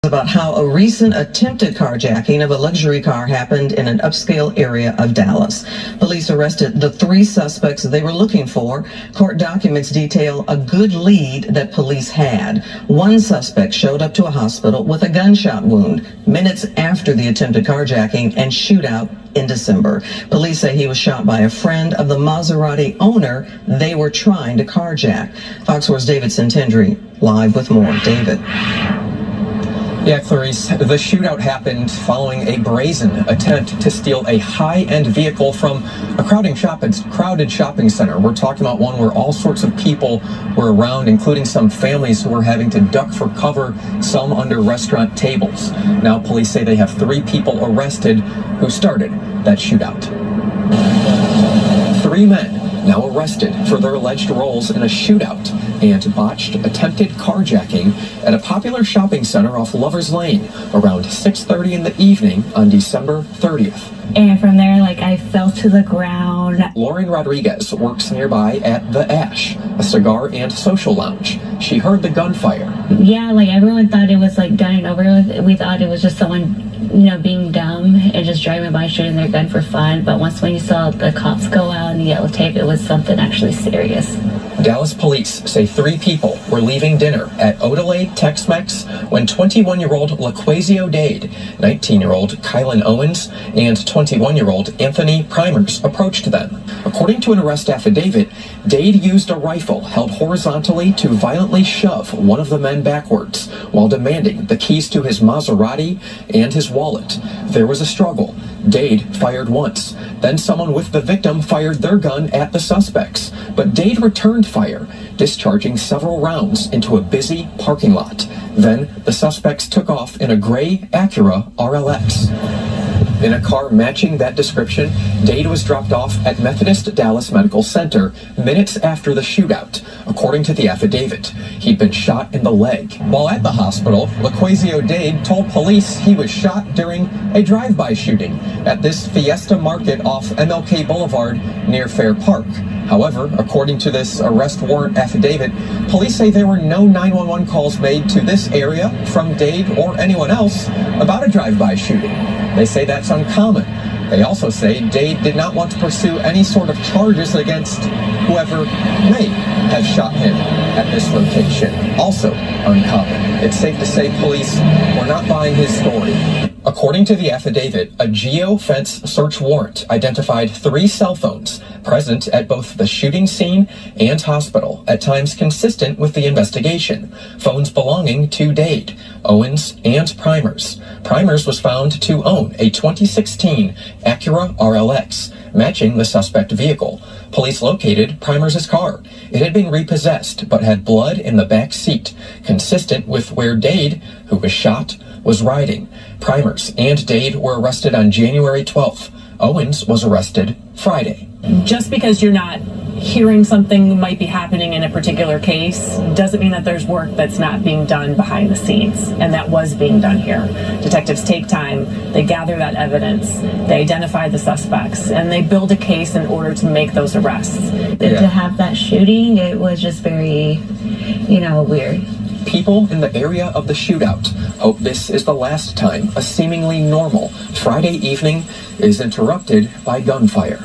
About how a recent attempted carjacking of a luxury car happened in an upscale area of Dallas. Police arrested the 3 suspects they were looking for. Court documents detail a good lead that police had. One suspect showed up to a hospital with a gunshot wound minutes after the attempted carjacking and shootout in December. Police say he was shot by a friend of the Maserati owner they were trying to carjack. Fox 4's David Centendry live with more. David. Yeah, Clarice, the shootout happened following a brazen attempt to steal a high-end vehicle from a crowded shopping center. We're talking about one where all sorts of people were around, including some families who were having to duck for cover, some under restaurant tables. Now police say they have 3 people arrested who started that shootout. 3 men now arrested for their alleged roles in a shootout and botched attempted carjacking at a popular shopping center off Lover's Lane around 6:30 in the evening on December 30th. And from there, I fell to the ground. Lauren Rodriguez works nearby at The Ash, a cigar and social lounge. She heard the gunfire. Yeah, everyone thought it was done and over with. We thought it was just someone, being dumb and just driving by shooting their gun for fun. But when you saw the cops go out and the yellow tape, it was something actually serious. Dallas police say 3 people were leaving dinner at Odelade Tex-Mex when 21-year-old LaQuasio Dade, 19-year-old Kylan Owens, and 21-year-old Anthony Primers approached them. According to an arrest affidavit, Dade used a rifle held horizontally to violently shove one of the men backwards while demanding the keys to his Maserati and his wallet. There was a struggle. Dade fired once. Then someone with the victim fired their gun at the suspects. But Dade returned fire, discharging several rounds into a busy parking lot. Then the suspects took off in a gray Acura RLX. In a car matching that description, Dade was dropped off at Methodist Dallas Medical Center minutes after the shootout. According to the affidavit, he'd been shot in the leg. While at the hospital, LaQuasio Dade told police he was shot during a drive-by shooting at this Fiesta Market off MLK Boulevard near Fair Park. However, according to this arrest warrant affidavit, police say there were no 911 calls made to this area from Dade or anyone else about a drive-by shooting. They say that's uncommon. They also say Dade did not want to pursue any sort of charges against whoever may have shot him at this location. Also uncommon. It's safe to say police were not buying his story. According to the affidavit, a geofence search warrant identified 3 cell phones present at both the shooting scene and hospital, at times consistent with the investigation. Phones belonging to Dade, Owens, and Primers. Primers was found to own a 2016 Acura RLX, matching the suspect vehicle. Police located Primers' car. It had been repossessed, but had blood in the back seat, consistent with where Dade, who was shot, was riding. Primers and Dade were arrested on January 12th. Owens was arrested Friday. Just because you're not hearing something might be happening in a particular case doesn't mean that there's work that's not being done behind the scenes, and that was being done here. Detectives take time, they gather that evidence, they identify the suspects, and they build a case in order to make those arrests. To have that shooting, it was just very, weird. People in the area of the shootout hope this is the last time a seemingly normal Friday evening is interrupted by gunfire.